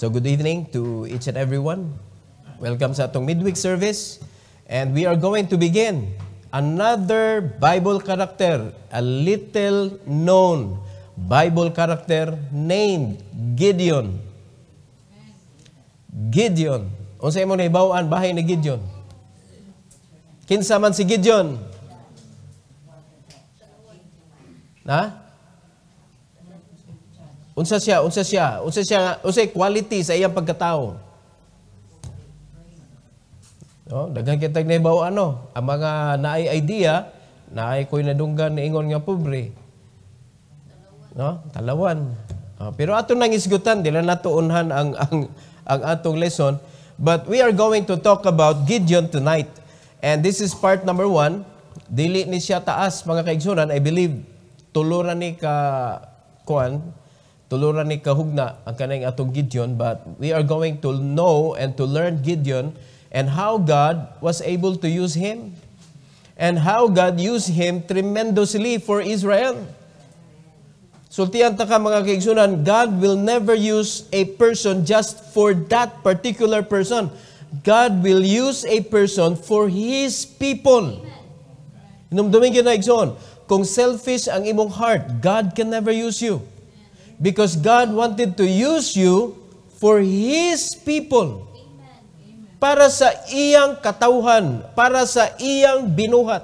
So good evening to each and everyone. Welcome sa atong midweek service. And we are going to begin another Bible character, a little known Bible character named Gideon. Gideon. Unsay mo nahibaw-an bahay ni Gideon? Kinsa man si Gideon? Na? Unsay quality sa iyang pagkatao. No, daghang kitag nahibaw ang mga naay idea, naay koy nadunggan ingon nga pobre. No, talawan. Pero ato nang isgutan dila nato unhan ang atong lesson, but we are going to talk about Gideon tonight. And this is part number 1. Dili ni siya taas mga kaigsunan, I believe tuluran ni tuluran ni kahugna ang kanang atong Gideon, but we are going to know and to learn Gideon and how God was able to use him and how God used him tremendously for Israel. Sultihan ta ka mga kaigsunan, God will never use a person just for that particular person. God will use a person for His people. Hinumdumin ka na igsoon, kung selfish ang imong heart, God can never use you. Because God wanted to use you for His people. Para sa iyang katawhan, para sa iyang binuhat.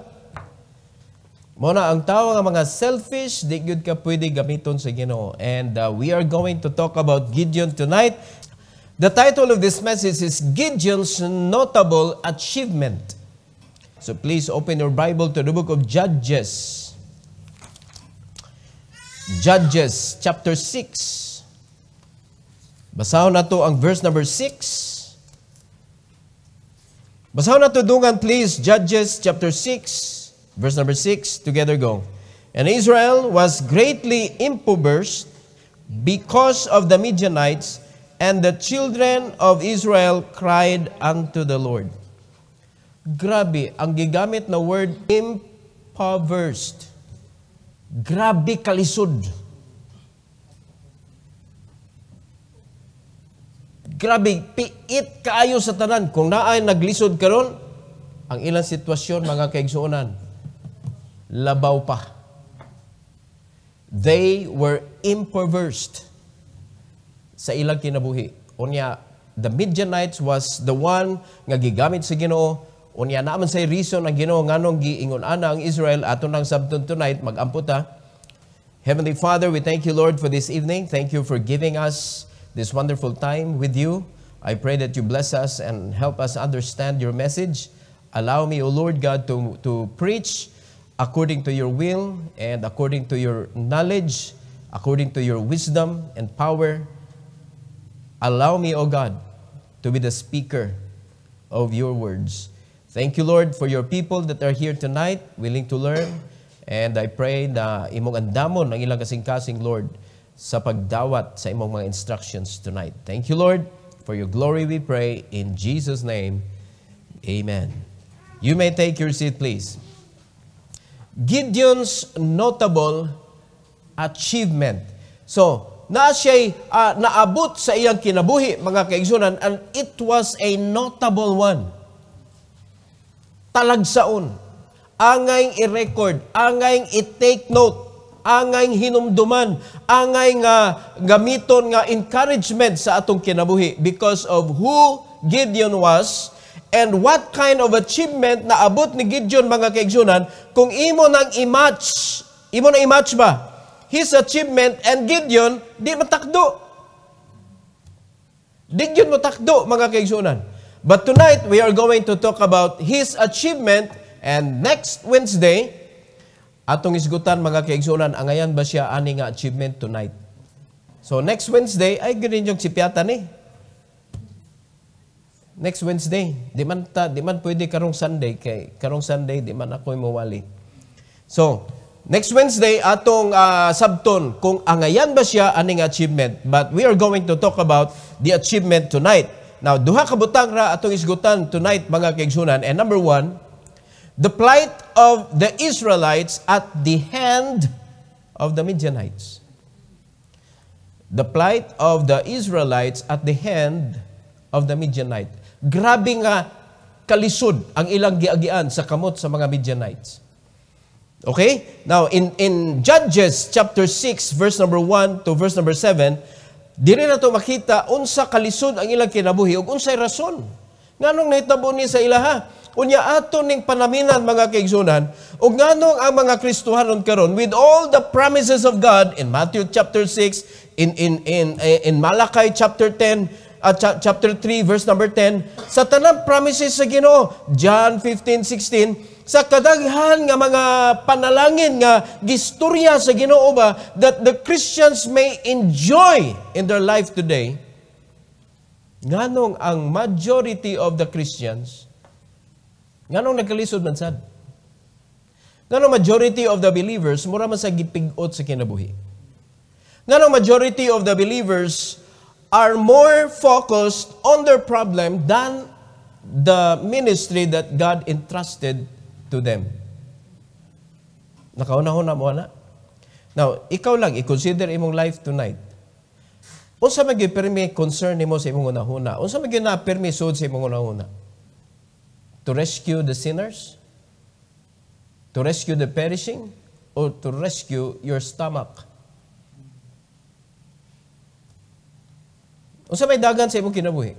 Muna ang tao nga mga selfish, di gyud ka pwede gamiton sa Ginoo. And we are going to talk about Gideon tonight. The title of this message is Gideon's Notable Achievement. So please open your Bible to the book of Judges. Judges chapter 6. Basahon na to ang verse number 6. Basahon na to dungan please. Judges chapter 6, verse number 6. Together go. And Israel was greatly impoverished because of the Midianites, and the children of Israel cried unto the Lord. Grabe, ang gigamit na word impoverished. Grabe kalisod. Grabe, piit kaayo sa tanan. Kung naay naglisod karon, ang ilang sitwasyon, mga kaigsuonan, labaw pa. They were impoverished sa ilang kinabuhi. Unya, the Midianites was the one nga gigamit sa Ginoo. Unya naman say reason ang Ginoo nganong giingon ana ang Israel ato nang sabton tonight magamputa. Heavenly Father, we thank you, Lord, for this evening. Thank you for giving us this wonderful time with you. I pray that you bless us and help us understand your message. Allow me, O Lord God, to preach according to your will and according to your knowledge, according to your wisdom and power. Allow me, O God, to be the speaker of your words. Thank you, Lord, for your people that are here tonight, willing to learn. And I pray na imong andamon ang ilang kasing-kasing, Lord, sa pagdawat sa imong mga instructions tonight. Thank you, Lord, for your glory we pray. In Jesus' name, amen. You may take your seat, please. Gideon's notable achievement. So, siya'y naabot sa iyang kinabuhi, mga kaigsunan, and it was a notable one. Talagsaon, angay i-record, angay i-take note, angay hinumduman, angay nga gamiton nga encouragement sa atong kinabuhi because of who Gideon was and what kind of achievement na abot ni Gideon, mga kaigsunan. Kung imo nang i-match ba his achievement and Gideon, di matakdo. Di yun matakdo, mga kaigsunan. But tonight, we are going to talk about his achievement, and next Wednesday, atong isgutan, mga kaigsunan, angayan ba siya ani nga achievement tonight? So next Wednesday, ay ganun yung sipyatan Next Wednesday, di man pwede karong Sunday, kay karong Sunday, di man ako'y mawali. So, next Wednesday, atong sabton, kung angayan ba siya aning achievement. But we are going to talk about the achievement tonight. Now, duha ka butang ra atong isgutan tonight, mga kaigsunan. And number 1, the plight of the Israelites at the hand of the Midianites. the plight of the Israelites at the hand of the Midianite. Grabe nga kalisod ang ilang giagian sa kamot sa mga Midianites. Okay? Now, in Judges chapter 6, verse number 1 to verse number 7, dili na to makita unsa kalisod ang ilang kinabuhi ug unsay rason. Nganong nahitabo ni sa ilaha? Unya ato ning panaminan mga kaigsunan, ug nganong ang mga Kristohanon karon with all the promises of God in Matthew chapter 6, in Malachi chapter 10, chapter 3 verse number 10, sa tanang promises sa Ginoo, John 15:16, sa kadaghan nga mga panalangin nga gistorya sa Ginoo ba that the Christians may enjoy in their life today. Nganong ang majority of the Christians, nganong nagkalisod man sad? Nganong majority of the believers mura man sa gipigot sa kinabuhi? Nganong majority of the believers are more focused on their problem than the ministry that God entrusted to them? Nakauna-una mo na? Now, ikaw lang, i-consider imong life tonight. Unsa man gyud permi concern nimo sa imong unahuna? Unsa man gyud na permi sud sa imong unahuna? To rescue the sinners? To rescue the perishing? Or to rescue your stomach? Unsa may dagan sa imong kinabuhi?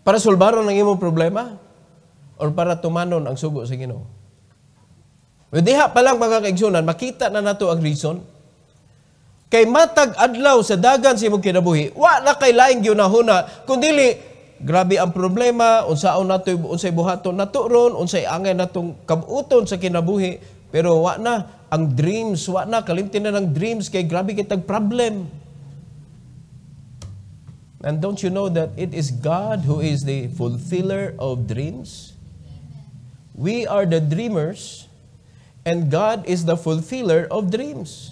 Para sulbaron ang imong problema? Or para tumanon ang sugo sa Ginoo? Diha pa lang mga kaigsunan, makita na nato ang reason. Kay matag adlaw sa dagan sa imong kinabuhi, wa na kay laing gyunahuna, kundili grabe ang problema, unsaon nato unsay buhaton nato ron, unsay angay natong kabuton sa kinabuhi, pero wa na ang dreams, wa na kalimtin na ng dreams kay grabe kitag problem. And don't you know that it is God who is the fulfiller of dreams? We are the dreamers, and God is the fulfiller of dreams.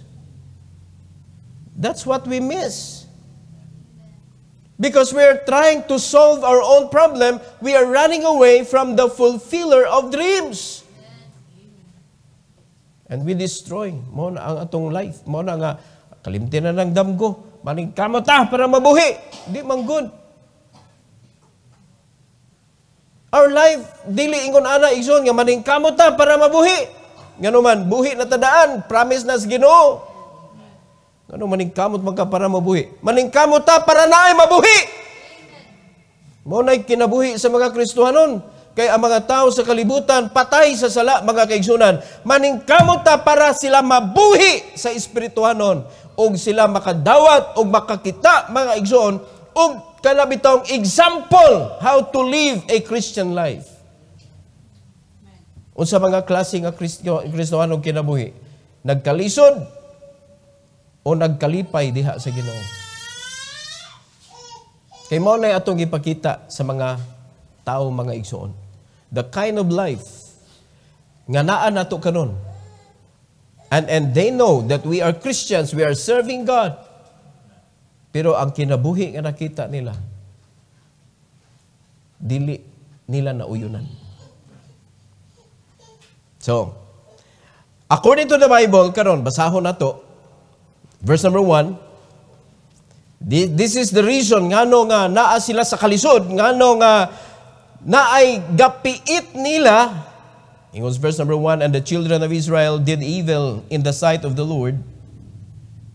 That's what we miss. Because we are trying to solve our own problem, we are running away from the fulfiller of dreams. And we destroy mo na ang atong life. Mo na nga, kalimtin na ng damgo. Maning kamot para mabuhi. Di manggod. Our life, dili ingon ana igsoon nga maning kamot para mabuhi. Ngano man, buhi na tadaan. Promise na sa Ginoo. Ano maningkamot man ka para mabuhi? Maningkamot ta para naay mabuhi. Mo na'y kinabuhi sa mga Kristohanon. Kay ang mga tao sa kalibutan patay sa sala mga kaigsunan. Maningkamot ta para sila mabuhi sa espirituhanon og sila makadawat og makakita mga igsoon og kanabitong example how to live a Christian life. Unsa mga klase nga Kristohanon kinabuhi? Nagkalisod o nagkalipay diha sa Ginoo. Kay mao nay atong gipakita sa mga tao mga igsoon. The kind of life nga naa nato karon. And they know that we are Christians, we are serving God. Pero ang kinabuhi nga nakita nila, dili nila nauyunan. So, according to the Bible karon basahon nato verse number 1, this is the reason ngano nga naa sila sa kalisod, ngano nga naay gapiit nila. It was verse number 1, and the children of Israel did evil in the sight of the Lord,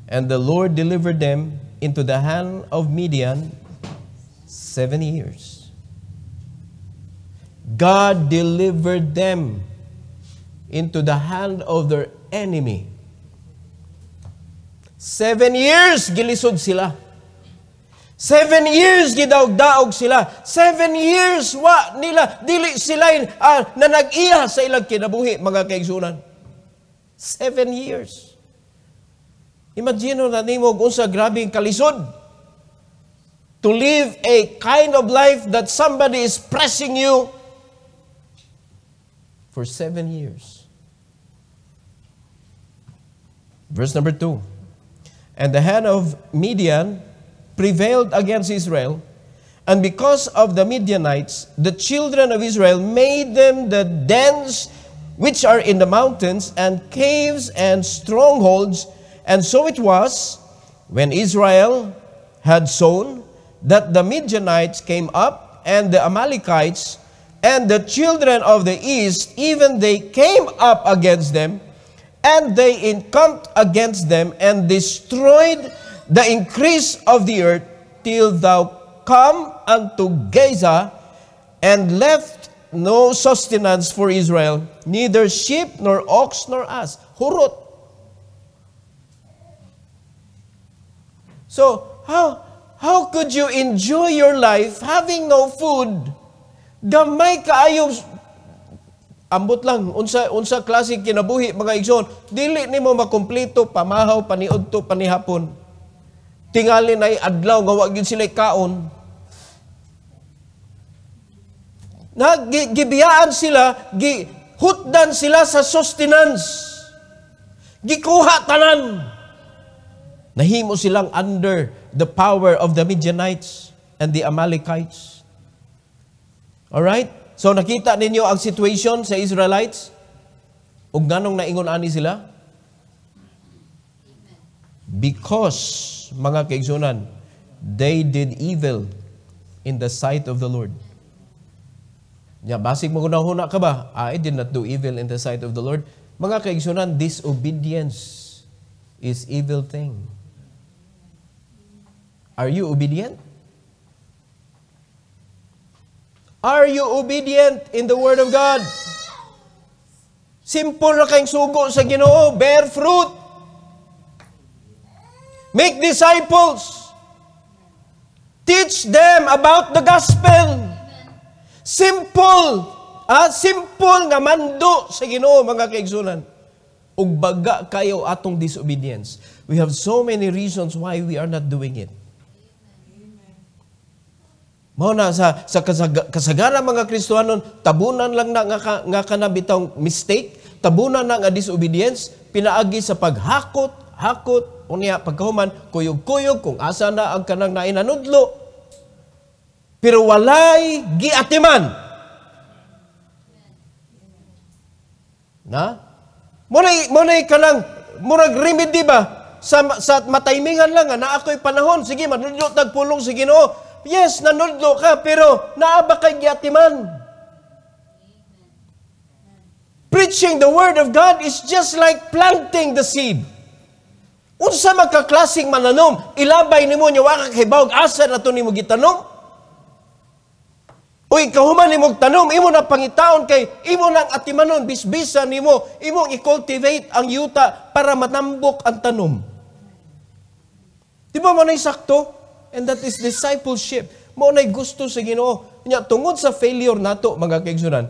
and the Lord delivered them into the hand of Midian 7 years. God delivered them into the hand of their enemy. 7 years gilisod sila. 7 years gidaog-daog sila. 7 years wa nila dili sila na nag-iya sa ilang kinabuhi mga kaigsunan. 7 years. Imagine na nimo unsa grabing kalisod. To live a kind of life that somebody is pressing you for 7 years. Verse number 2. And the hand of Midian prevailed against Israel, and because of the Midianites, the children of Israel made them the dens which are in the mountains, and caves and strongholds. And so it was, when Israel had sown, that the Midianites came up, and the Amalekites, and the children of the east, even they came up against them, and they encamped against them, and destroyed the increase of the earth, till thou come unto Gaza, and left no sustenance for Israel, neither sheep, nor ox, nor ass. Hurot. So, how could you enjoy your life having no food? Gamay kaayo, ambot lang, unsa klase kinabuhi, mga igsoon, dili nimo makumpleto, pamahaw, paniudto, panihapon. Tingalin ay adlaw, nga wag yun sila kaon. Gibiyaan sila, gihutdan sila sa sustenance. Gikuha tanan. Nahimo silang under the power of the Midianites and the Amalekites. Alright? So nakita ninyo ang situation sa Israelites? Ug nganong naingon ani sila? Because, mga kaigsunan, they did evil in the sight of the Lord. Basig mo kunahuna ka ba? I did not do evil in the sight of the Lord. Mga kaigsunan, disobedience is evil thing. Are you obedient? Are you obedient in the Word of God? Simple na kayong sugo sa Ginoo. Bear fruit. Make disciples. Teach them about the gospel. Simple. Simple nga mando sa Ginoo, mga kaigsunan. Ug baga kayo atong disobedience. We have so many reasons why we are not doing it. Mao na sa kasagaran mga Kristohanon, tabunan lang na nga kanabitang mistake, tabunan na nga disobedience, pinaagi sa paghakot, unya pagkahuman, kuyog-kuyog kung asa na ang kanang nainanudlo. Pero walay giatiman. Na? Munay kanang murag remedy ba sa mataymingan lang na ako'y panahon, sige manudlo tagpulong sa Ginoo. Yes, nanudlo ka, pero naaba kay giatiman. Preaching the Word of God is just like planting the seed. Unsa magkaklaseng mananom, ilabay nimo nya wa ka kahibawog asa na to nimo gitanom. Uy, kahuman nimo tanom, imo na pangitaon kay imo nang atimanon, bisbisan nimo, imong i-cultivate ang yuta para matambok ang tanom. Di ba mo na sakto? And that is discipleship. Mo na'y gusto sa Ginoo. Nya tungod sa failure nato, mga kaigsunan,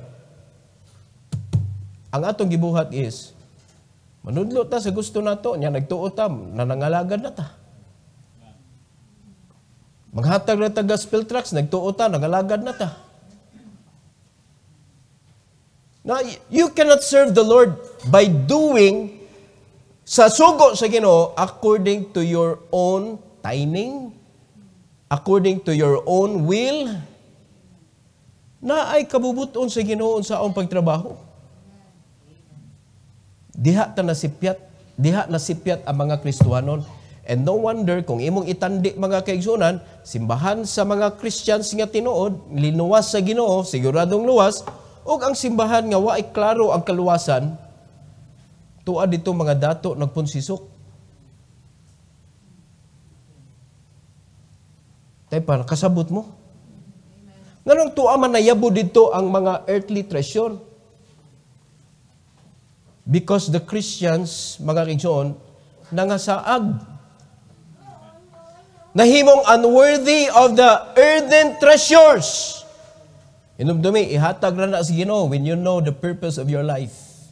ang atong gibuhat is manudlo ta sa gusto nato, nya nagtuo ta, nanangalagad na ta. Maghatag na ta gospel tracts, nagtuo ta, nangalagad na ta. Now, you cannot serve the Lord by doing sa sugo sa Ginoo according to your own timing, according to your own will, na ay kabubuton sa Ginoo sa akong pagtrabaho. Diha nasipyat ang mga Kristohanon. And no wonder kung imong itandi, mga kaigsunan, simbahan sa mga Christians nga tinuod, linuwas sa Ginoo, siguradong luwas, ug ang simbahan nga waay klaro ang kaluwasan, tuad dito mga dato nagpunsisok. Tay para kasabot mo. Nganong tuwa man nayabo dito ang mga earthly treasure? Because the Christians, mga kaigsoon, nangasaag. Nahimong unworthy of the earthen treasures. Inumdumi, ihatag na sa Ginoo when you know the purpose of your life.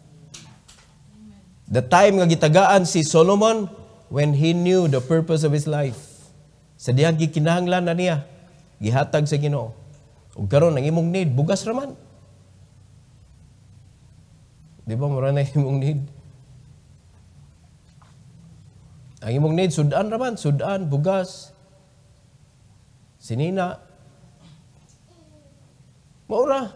The time nga gitagaan si Solomon when he knew the purpose of his life. Sa diyang gikinahanglan na niya, gihatag sa Ginoo. Ug karon ang imong need, bugas raman. Di ba mura na imong need? Ang imong need, sudan raman, sudan, bugas, sinina. Maura.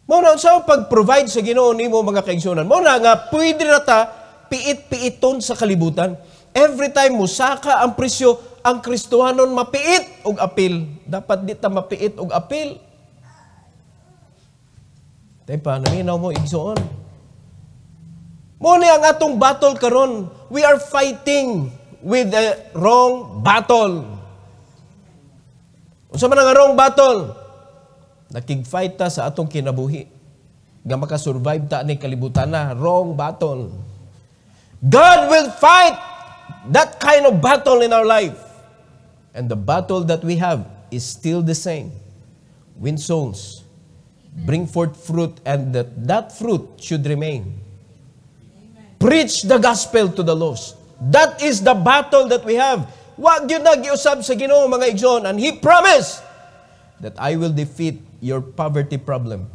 Maura, sa pag-provide sa Ginoo nimo, mga kaigsunan. Maura nga, pwede na ta, piit-piiton sa kalibutan. every time musaka ang presyo, ang Kristohanon mapiit og apil. Dapat di ta mapiit og apil. Tay pa naminaw mo igsoon. Mo ni ang atong battle karon. We are fighting with the wrong battle. Unsa man ang wrong battle? Nakig-fight ta sa atong kinabuhi. Nga makasurvive ta ni kalibutan na. Wrong battle. God will fight that kind of battle in our life. And the battle that we have is still the same. Win souls. Bring forth fruit, and that fruit should remain. Amen. Preach the gospel to the lost. That is the battle that we have. Wag yun na giusab sa Ginoo mga igsoon. And He promised that I will defeat your poverty problem.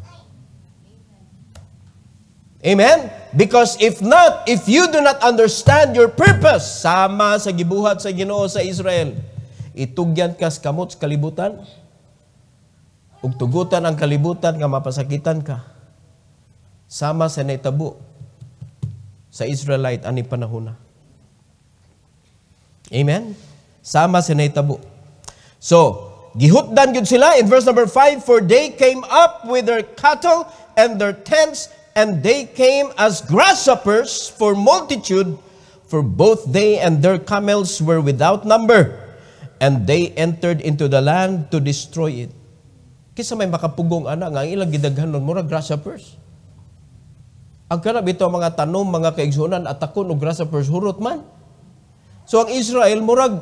Amen? Because if not, if you do not understand your purpose, sama sa gibuhat sa Ginoo sa Israel, itugyan ka sa kamot sa kalibutan, ug tugutan ang kalibutan nga mapasakitan ka. Sama sa naitabo sa Israelite ani panahon na. Amen? Sama sa naitabo. So, gihutdan gyud sila in verse number 5, for they came up with their cattle and their tents, and they came as grasshoppers for multitude, for both they and their camels were without number, and they entered into the land to destroy it. Kisa may makapugong ana nga ilang gidaghanon mura grasshoppers. Ang kana bitaw mga tanom, mga kaigsunan atakon og grasshoppers hurot man. So ang Israel murag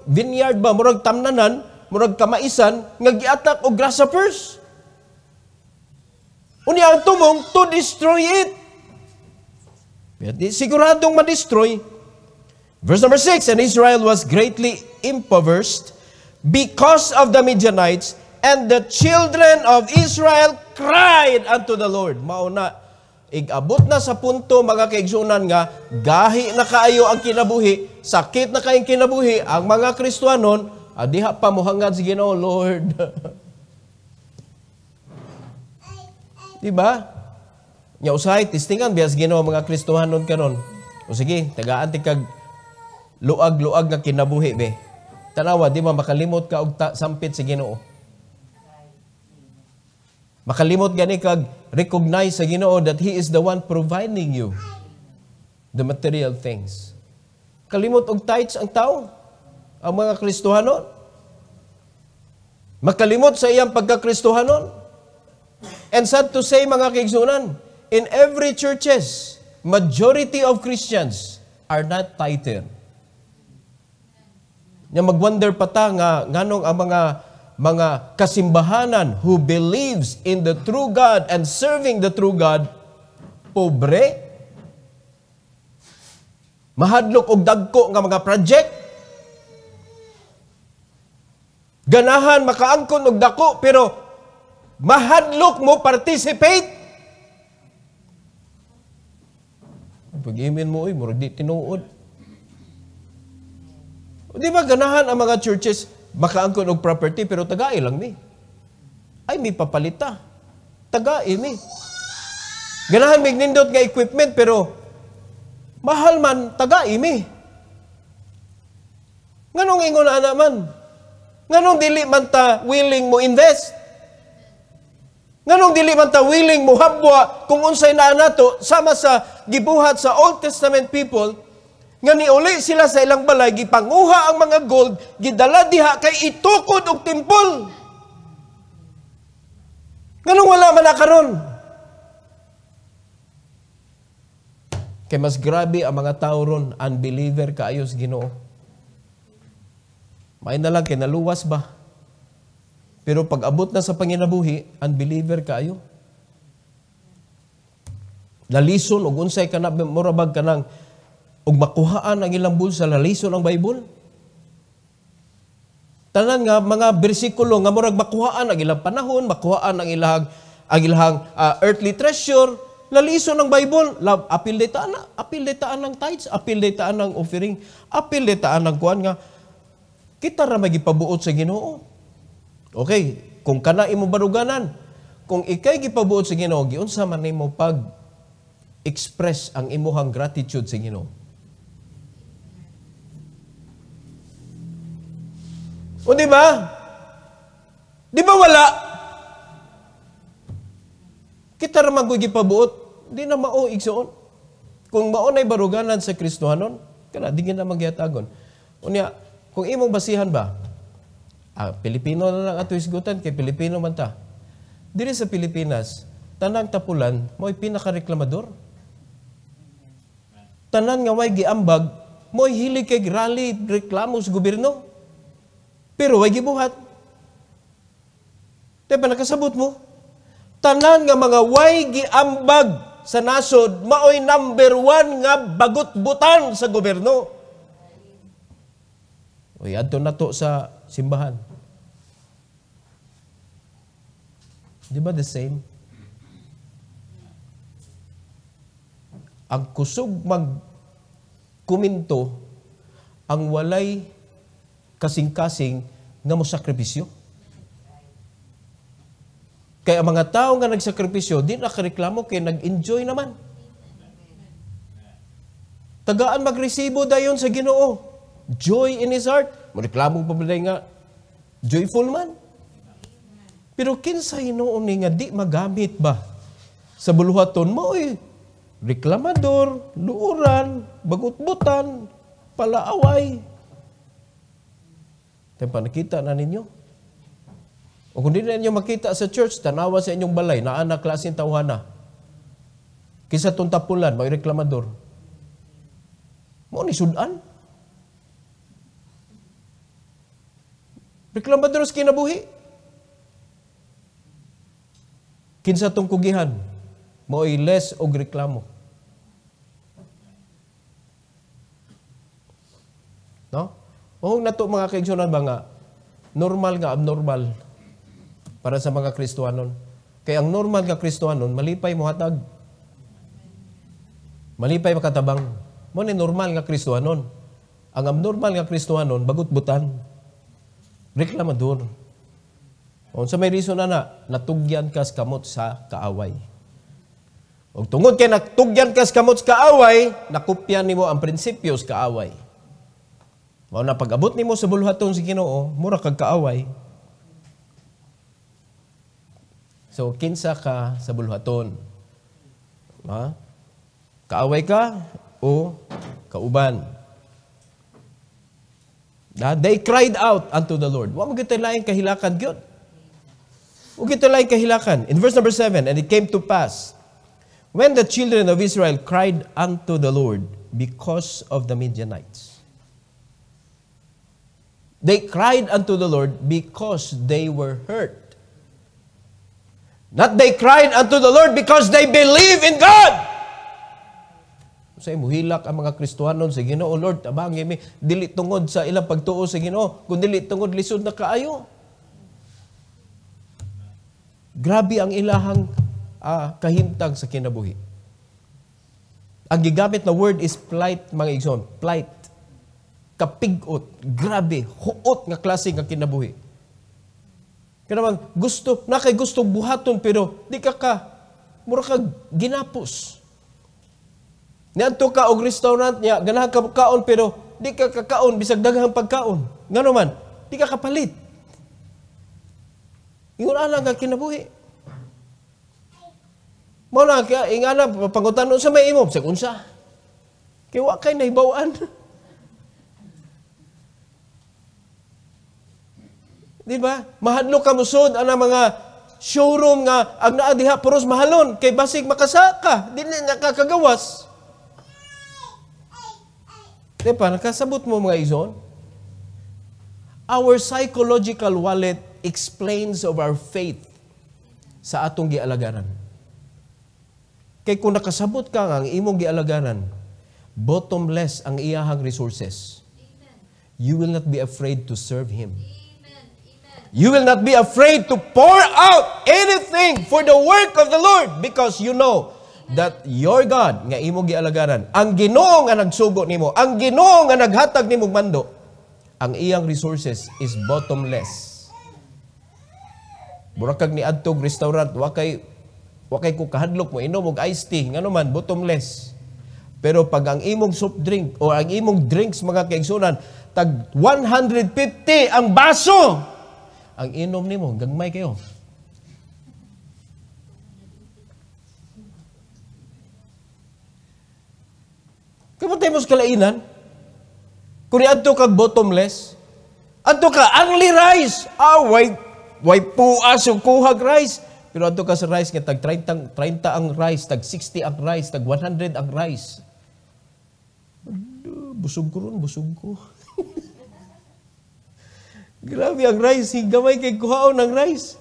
vineyard ba, murag tamnanan, murag kamaisan nga giatak og grasshoppers. Unya ang tumong to destroy it. Siguradong ma-destroy. Verse number 6, and Israel was greatly impoverished because of the Midianites, and the children of Israel cried unto the Lord. Mauna, igabot na sa punto mga kaigsunan nga, gahi na kaayo ang kinabuhi, sakit na kayong kinabuhi, ang mga Kristohanon, diha pa muhangad sa Ginoo, Lord. Diba? Nya usahay, tistingan, biyas Ginoo mga Kristohanon karon. O sige, tagaan ti kag luag-luag nga kinabuhi, be. Tanawa, di ba makalimot ka og sampit sa Ginoo. Makalimot gani kag recognize sa Ginoo that He is the one providing you the material things. Kalimot og tithes ang tao, ang mga Kristohanon. Makalimot sa iyang pagka-Kristohanon. And sad to say mga kaigsunan, in every churches, majority of Christians are not tither. Nga magwonder pa ta nga nganong ang mga kasimbahanan who believes in the true God and serving the true God, pobre, mahadlok og dagko nga mga project, ganahan makaangkon og dako, pero mahadlok mo participate. Pag-imin mo, murag di tinuod. Di ba ganahan ang mga churches, makaangkon og property, pero tagai lang mi. Ay, may papalita. Tagai mi. Ganahan may nindot nga equipment, pero mahal man, tagai mi. Nganong ingon na man? Nganong dili man ta willing mo invest? Nganong dili man ta willing mo habwa kung unsay naa nato sama sa gibuhat sa Old Testament people, nga niuli sila sa ilang balay, gipanguha ang mga gold, gidala diha kay itukod og tempol. Nganong wala man na karon? Kay mas grabe ang mga tao ron, unbeliever kaayo sa Ginoo. May na lang kay naluwas ba? Pero pag abot na sa panginabuhi, unbeliever kaayo. Lalison og unsay kana murabag kanang ug makuhaan ang ilang bulsa, lalison ang Bible. Tanan nga mga bersikulo nga murag makuhaan ang ilang panahon, makuhaan ang ilang earthly treasure, lalison ang Bible. Apil detaan ng tithes, apil detaan ng offering, apil detaan ng kuan nga kita ra magipabuot sa Ginoo. Okay, kung kana imo baruganan, kung ikay gipabuot sa Ginoo, giunsa man nimo pag express ang imuhang gratitude sa Ginoo. O di ba? Di ba wala? Kita ramang ko'y gipabuot, di na mao igsoon. Kung mao na'y baruganan sa Kristohanon, kana di na magyatagon. Unya, kung imong basihan ba, Pilipino na lang ato isgutan, kay Pilipino man ta. Diri sa Pilipinas, tanang tapulan, mo'y pinakareklamador. Tanan nga way giambag, mo'y hilig kay rally reklamo sa gobyerno. Pero way gibuhat. Diba nakasabot mo? Tanan nga mga way giambag sa nasod, maoy number 1 nga bagot-butan sa gobyerno. Uy, adto na to sa simbahan. Di ba the same? Ang kusog magkuminto, ang walay kasing-kasing nga mo sakripisyo. Kaya ang mga tao nga nagsakripisyo, di nakareklamo kaya nag-enjoy naman. Tagaan magresibo dayon sa Ginoo. Joy in His heart. Mareklamo pa ba nga, joyful man. Pero kinsay noon nga di magamit ba sa buluhaton mo reklamador, luuran, bagut-butan, palaaway. Tempa nakita na ninyo. O kung di na ninyo makita sa church, tanawa sa inyong balay, naa na klaseng tawhana. Kisa tong tapulan, may reklamador. Mo ni sudan. Reklamador sa kinabuhi. Kinsa tong kugihan, mo'y less og reklamo. No? O nato mga kaigsunan ba nga, normal nga abnormal para sa mga Kristohanon. Kaya ang normal nga Kristohanon, malipay mo hatag. Malipay makatabang. Mo ni normal nga Kristohanon. Ang abnormal nga Kristohanon, bagut-butan. Reklamador. O sa may reason na natugyan kas kamot sa kaaway. O tungod kay natugyan kas kamot sa kaaway, nakupyan nimo ang prinsipyo sa kaaway. Mao na pag-abot nimo sa buluhaton sa Ginoo, mura kag kaaway. So kinsa ka sa buluhaton? Ha? Kaaway ka o kauban? They cried out unto the Lord. Wa mo gid laing kahilakan gyud. Ug ito lang kahilakan. In verse number 7, and it came to pass, when the children of Israel cried unto the Lord because of the Midianites. They cried unto the Lord because they were hurt. Not they cried unto the Lord because they believe in God. Say muhilak ang mga Kristohanon sa Ginoo, Lord, tabang mi dili tungod sa ilang pagtuo sa Ginoo, kun dili tungod lisod na kaayo. Grabe ang ilahang kahimtang sa kinabuhi. Ang gigamit na word is plight, mga igsoon. Plight. Kapigot. Grabe. Huot nga klase nga kinabuhi. Kaya naman, nakay gusto buhaton, pero di ka mura kag ginapos. Niadto ka og restaurant niya, ganahan ka kaon, pero di ka kakaon, bisag daghang pagkaon. Nga naman, di ka kapalit. Ingon ala nga kinabuhi. Mao na kaya ingana pangutanon sa may imo, sa unsa? Kay wa kay nahibaw-an. Di ba? Mahadlo ka musod ana mga showroom nga ang naa diha puros mahalon kay basig makasaka, dili nakakagawas. Di ba? Nakasabot mo mga igsoon? Our psychological wallet explains of our faith sa atong gialagaran. Kay kung nakasabot ka nga ang imong gialagaran, bottomless ang iyahang resources. Amen. You will not be afraid to serve Him. Amen. You will not be afraid to pour out anything for the work of the Lord because you know that your God nga imong gialagaran, ang Ginoo nga nagsugo nimo, ang Ginoo nga naghatag nimo mando, ang iyang resources is bottomless. Burakag ni adtog restaurant, wakay ko kahadlok mo inom og iced tea, ngano man bottomless. Pero pag ang imong soft drink o ang imong drinks mga kaigsunan tag 150 ang baso. Ang inom nimo gagmay kayo. Kamatay mo sa kalainan? Kung adto kag bottomless, adto ka only rice. Why puas yung kuhag rice. Pero adto ka sa rice nga tag 30 ang rice, tag 60 ang rice, tag 100 ang rice. Busog ko ron, busog ko. Grabe ang rice, gamay kay kuhaon ng rice.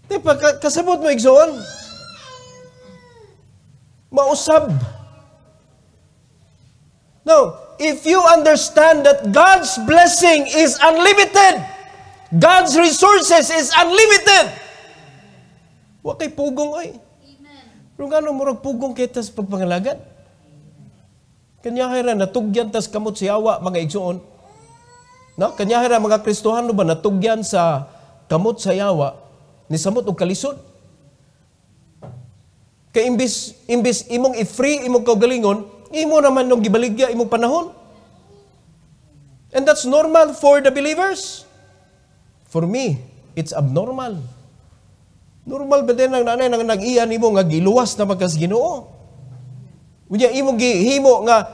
Tepa, kasabot mo igsoon. Mausab. Now, if you understand that God's blessing is unlimited, God's resources is unlimited, wa kay pugong ay. Pero nga murag pugong kita sa pagpangalagad. Kanyahira natugyan tas kamot siyawa mga igsoon. No? Kanyahira mga Kristohano ba natugyan sa kamot sayawa ni samot og kalisod. Kay imbis imong i-free imong kaugalingon, imo naman nung gibaligya imong panahon. And that's normal for the believers. For me, it's abnormal. Normal ba din ang nanay nang nag-iyan imo nga giluwas na magkas Ginoo? Unya imong gihimo nga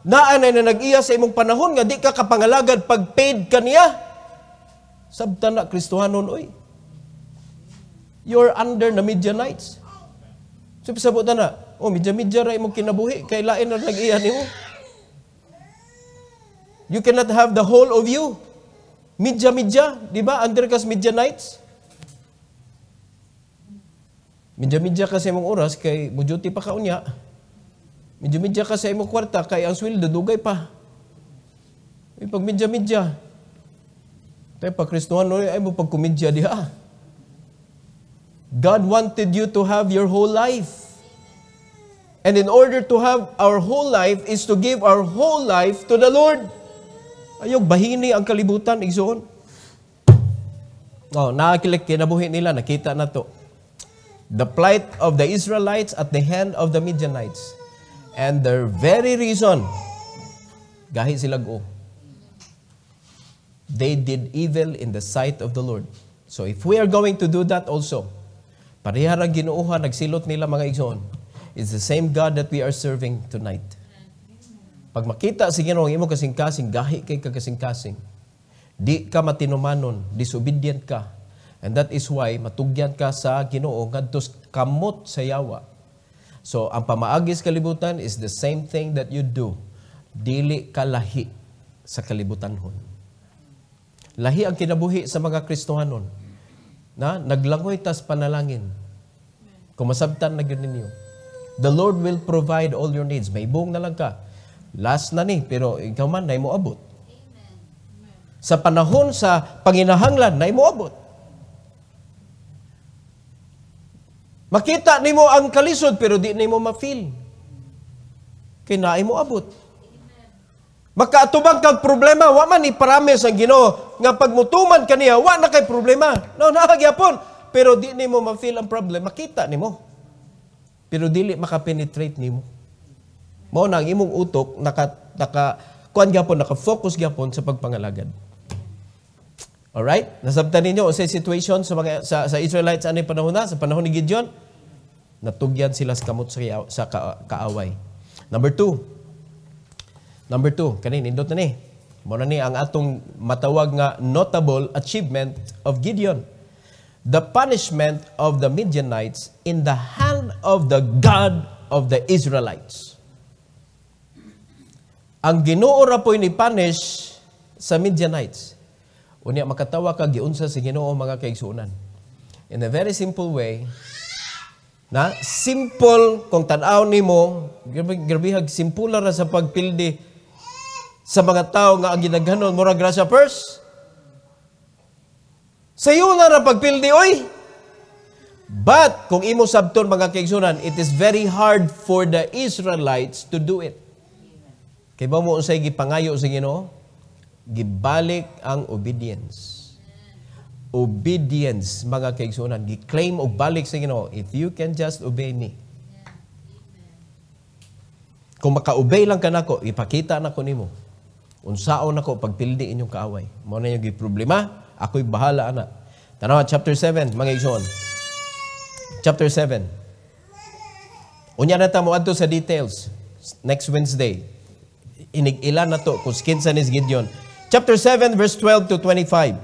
naanay na nag-iya sa imong panahon nga di ka kapangalagad pag paid ka niya. Sabtan na Kristohanon oy. You're under the Midianites. So sabutan na, midya-midya ra imong kinabuhi kay lain na nag-iya nimo. You cannot have the whole of you. Midya-midya, di ba? Under kas Midianites. Midya-midya ka sa imong oras, kay muduty pa ka unya. Midya-midya ka sa imong kwarta, kay ang sweldo dugay pa. Pag midya-midya. Kaya pa Kristohan, ay mo pagkumidya diha. God wanted you to have your whole life. And in order to have our whole life is to give our whole life to the Lord. Ayog, bahini ang kalibutan, igsoon. Nakakilik, kinabuhi nila, nakita na to. The plight of the Israelites at the hand of the Midianites. And their very reason, gahi sila go. They did evil in the sight of the Lord. So if we are going to do that also, parehara Ginoohan, nagsilot nila mga igsoon. It's the same God that we are serving tonight. Pag makita si Ginoo ang imo kasing-kasing, gahi kay kasing-kasing. Di ka matinumanon, disobedient ka. And that is why matugyan ka sa Ginoo ngadtos kamot sa yawa. So ang pamaagis kalibutan is the same thing that you do. Dili ka lahi sa kalibutanhon. Lahi ang kinabuhi sa mga Kristohanon. Na naglangoy tas panalangin. Kung masabtan na gyud ninyo. The Lord will provide all your needs. May buong na lang ka. Last na ni, pero ikaw man na mo abot. Sa panahon sa panginahanglan na mo abot. Makita nimo ang kalisod pero di nimo ma-feel. Kay naay mo abot. Makaatubang kag problema, wa man i-promise ang Ginoo nga pagmutuman kaniya, wa na kay problema. No, nahagyapon, pero di nimo ma-feel ang problem, makita nimo. Pero dili maka-penetrate nimo. Mao nang imong utok kuan gyapon, naka-focus gyapon sa pagpangalagad. Alright? Nasabtan ninyo sa situation sa Israelites anay panahon na, sa panahon ni Gideon, natugyan sila sa kamot sa kaaway. Number two, kanin, indot na ni. Muna ni ang atong matawag nga notable achievement of Gideon. The punishment of the Midianites in the hand of the God of the Israelites. Ang Ginoo ra po'y ni-punish sa Midianites. Unya makatawa ka giunsa si Ginoo mga kaigsuonan. In a very simple way, na simple kung tan-aw nimo, grabihag simple ra sa pagpildi sa mga tao nga ang ginaghanon mura grasya purse. Sayo na ra pagpildi oy. But kung imo sabton mga kaigsuonan, it is very hard for the Israelites to do it. Kay ba mo unsay gipangayo sa Ginoo? Gibalik ang obedience. Obedience, mga kaigsuonan. Gi-claim o balik sa Ginoo, if you can just obey me. Kung maka-obey lang ka nako, ipakita nako nimo. Unsaon nako pagpildi inyong kaaway. Mao na yung problema, ako'y bahala ana. Tanawa chapter 7, mga igsoon. Chapter 7. Unya na ta mo adto sa details. Next Wednesday. Inig-ilan na to kung kinsa ni Gideon. Chapter 7 verse 12 to 25.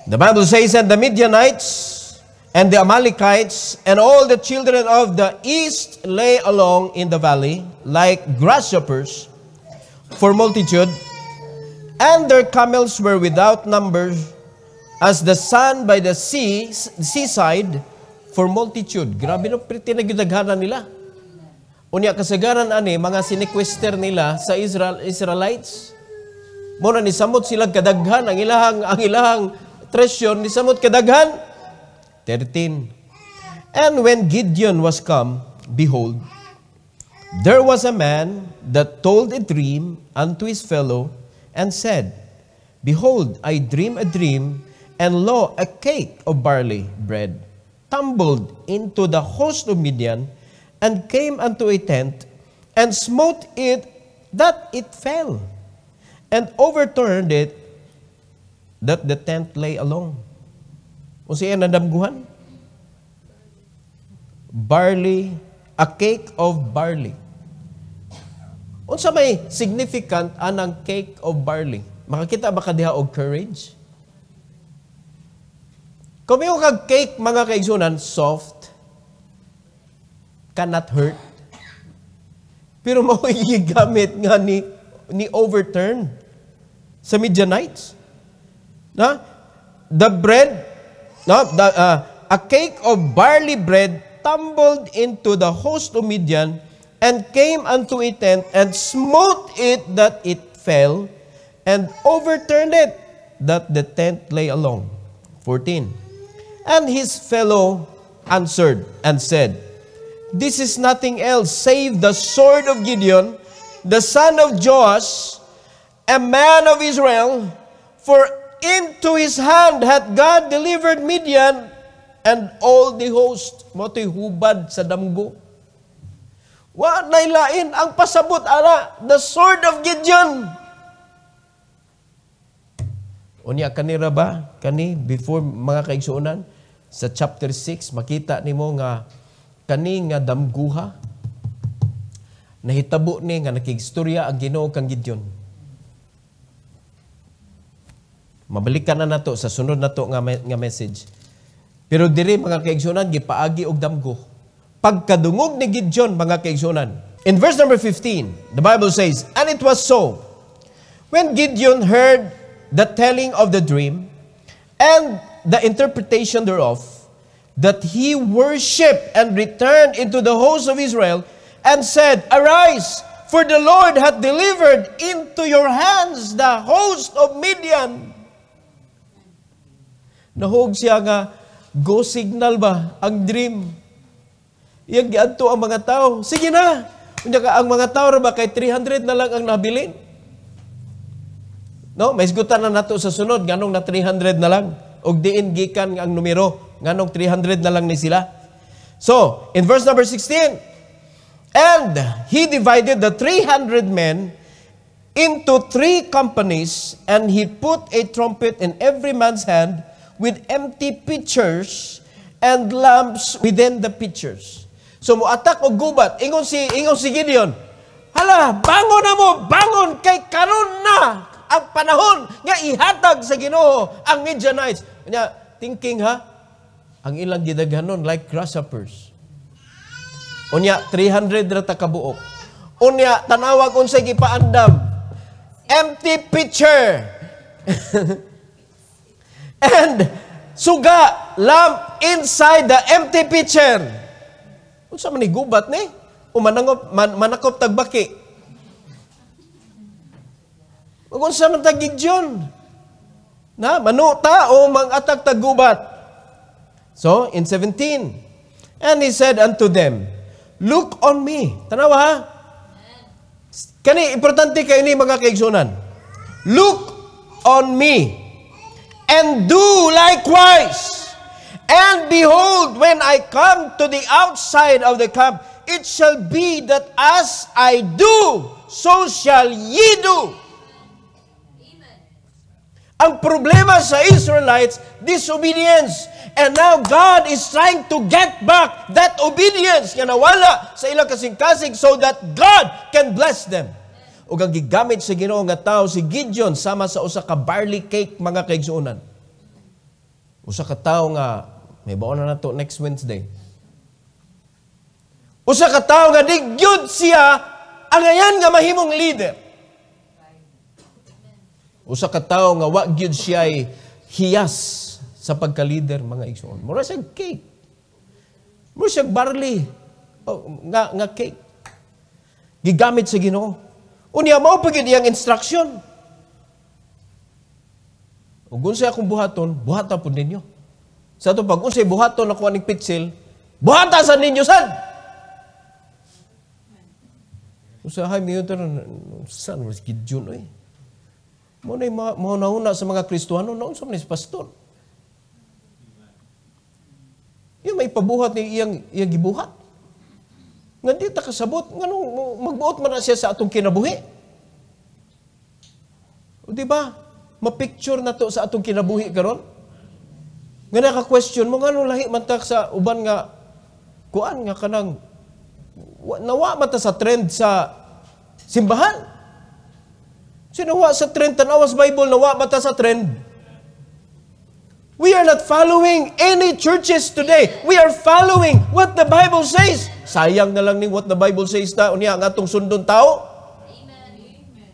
The Bible says, and the Midianites and the Amalekites and all the children of the east lay along in the valley like grasshoppers for multitude, and their camels were without number as the sand by the seaside for multitude. Grabe no, pretty na gidaghanan nila. Unya kasagaran ani mga sinequester nila sa Israelites. Muna ni samot sila kadaghan ang ilahang tresyon ni samot kadaghan. 13. And when Gideon was come, behold, there was a man that told a dream unto his fellow, and said, Behold, I dream a dream, and lo, a cake of barley bread tumbled into the host of Midian, and came unto a tent, and smote it, that it fell, and overturned it, that the tent lay alone. O siya nadamguhan? Barley, a cake of barley. Unsa may significant anang cake of barley? Makakita ba ka diha og courage? Kung yung kag cake, mga kaigsunan, soft, cannot hurt. Pero makikigamit nga ni overturn sa Midianites. Na? The bread, a cake of barley bread tumbled into the host of Midian, and came unto a tent, and smote it, that it fell, and overturned it, that the tent lay along. 14. And his fellow answered and said, This is nothing else save the sword of Gideon, the son of Joash, a man of Israel, for into his hand hath God delivered Midian and all the host. Moto'y hubad sa damgo. Wa nailain ang pasabot ara, the sword of Gideon. Unya kanira ba? Kani, before mga kaigsuunan, sa chapter 6, makita nimo nga kani nga damguha, nahitabo ni nga nakigstorya ang Ginoo kang Gideon. Mabalikan na nato sa sunod nato nga message. Pero diri mga kaigsunan gipaagi og damgo. Pagkadungog ni Gideon mga kaigsunan. In verse number 15, the Bible says, And it was so, when Gideon heard the telling of the dream and the interpretation thereof, that he worshipped and returned into the host of Israel, and said, Arise, for the Lord hath delivered into your hands the host of Midian. Nahog siya nga, go signal ba ang dream? Iyang giadto ang mga tao. Sige na. Unya ka ang mga tao ra ba kay 300 na lang ang nabilin? No, may isgutan na nato sa sunod nganong na 300 na lang. Og diin gikan ang numero nganong 300 na lang ni sila. So, in verse number 16, and he divided the 300 men into 3 companies, and he put a trumpet in every man's hand, with empty pitchers and lamps within the pitchers. So muatak og gubat, ingon si Gideon, hala, bangon na mo, bangon kay karon na ang panahon nga ihatag sa Ginoo ang Midianites. Nya thinking ha, ang ilang gidaghanon like grasshoppers. Unya 300 ra ta kabuok. Unya tanawag unsay gipaandam, empty pitcher. And suga lamp inside the empty pitcher. Unsa man ni gubat ni? Manakop tagbaki. Unsa man tag Gideon? Na manuta o mang-atak taggubat. So in 17, and he said unto them, Look on me. Tanawa ha? Kani importante kay ini mga kaigsunan. Look on me. And do likewise. And behold, when I come to the outside of the camp, it shall be that as I do, so shall ye do. Ang problema sa Israelites, disobedience. And now God is trying to get back that obedience nga nawala sa ilang kasing-kasing so that God can bless them. O ang gigamit sa Ginoo nga tao si Gideon sama sa usa ka barley cake mga kaigsuonan. Usa ka tao nga may baon na nato next Wednesday. Usa ka tao nga digyud siya ang ayan nga mahimong leader. Usa ka tao nga wa gyud siya ay hiyas sa pagka-leader mga igsoon. Mura siya cake. Mura siya barley. Nga cake. Gigamit sa Ginoo. Unya mao pagid iyang instruction. Ug unsay akong buhaton, buhata pud ninyo. Sa ato pag unsay buhaton ako aning pitsil, buhata sa ninyo sad. Usahay mi yun san was Gideon oy. Mo nay mahuna sa mga Kristiyano naon sa mga pastor. Yung may pabuhat ni iyang gibuhat. Nga di ta kasabot nganong magbuot man na siya sa atong kinabuhi. O di ba? Ma-picture na to sa atong kinabuhi karon. Nga naka-question mo ngano lahi man ta sa uban nga kuan nga kanang nawa mata sa trend sa simbahan. Sinawa sa trend, tanawas Bible, nawa mata sa trend. We are not following any churches today. We are following what the Bible says. Sayang na lang ni what the Bible says ta, unya ang atong sundon tao. Amen.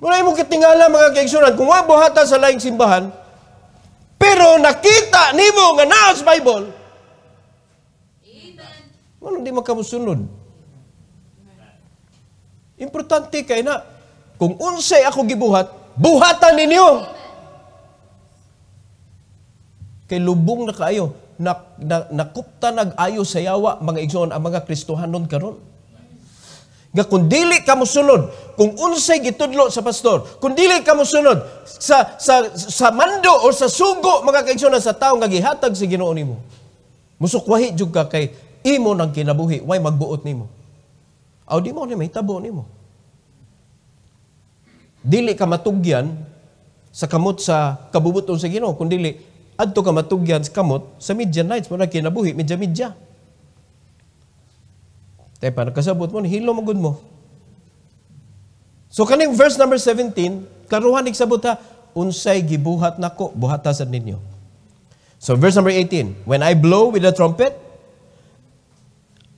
Muna mo kitingala mga kaigsunan, kung buhata sa laing simbahan, pero nakita nimo nga naa sa Bible, ano di makamusunod? Importante kay na, kung unsay ako gibuhat, buhatan ninyo. Kay lubong na kaayo, nakupta nag-ayo sa yawa, mga igsoon, ang mga Kristohanon karon. Nga kung dili ka musunod, kung unsay gitudlo sa pastor, kung dili ka musunod sa mando o sa sugo, mga kaigsoon, sa tao nga gihatag sa Ginoo nimo, musukwahi jud ka kay imo nang kinabuhi, way magbuot nimo. Aw di mo ni may tabo nimo. Dili ka matugyan sa kamot sa kabubuton sa Ginoo, kun dili adto ka matugyan sa kamot sa Midian nights mo na kinabuhi, midya-midya. Tay pa nakasabot mo, hilo magud mo. So kaning verse number 17, karuhan igsabot ha, unsay gibuhat nako, buhata sad ninyo. So verse number 18, when I blow with the trumpet,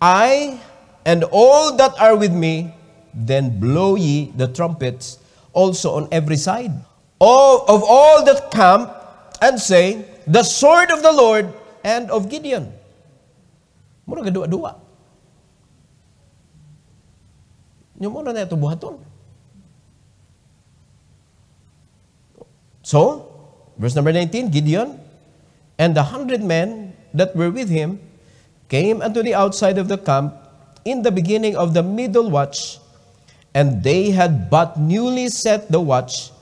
I and all that are with me, then blow ye the trumpets also on every side. Of all that camp, and say, the sword of the Lord and of Gideon. Muna gadua-dua. Yung muna na ito buhaton. So, verse number 19, Gideon and the 100 men that were with him came unto the outside of the camp in the beginning of the middle watch, and they had but newly set the watch,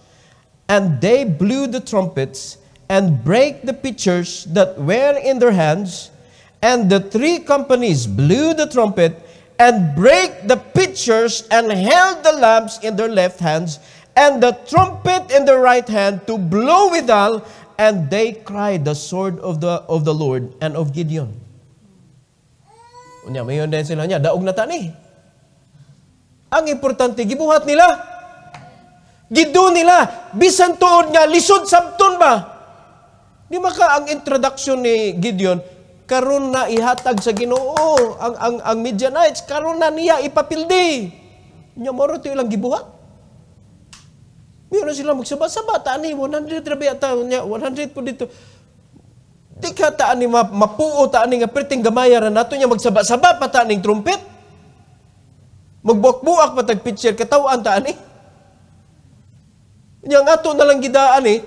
and they blew the trumpets, and brake the pitchers that were in their hands, and the 3 companies blew the trumpet, and brake the pitchers, and held the lamps in their left hands, and the trumpet in their right hand, to blow withal, and they cried, the sword of the Lord and of Gideon. Unya, mayon din sila niya, daog na tani. Ang importante, gibuhat nila. Gido nila. Bisan tuod nga, lisod sabton ba? Di ba ka ang introduction ni Gideon, karon na ihatag sa Ginoo ang Midianites, karon na niya ipapildi. Nya moro to ilang gibuhat. Meron sila magsaba-saba, tani, 100 rabi ata, 100 po dito. Di ka taan ni mapuo, taan ni nga perting gamayaran nato niya magsaba-saba pa taan ng trumpet. Magbuak-buak pa tagpitcher, katawan taan eh. Yang ato na lang gidaan eh,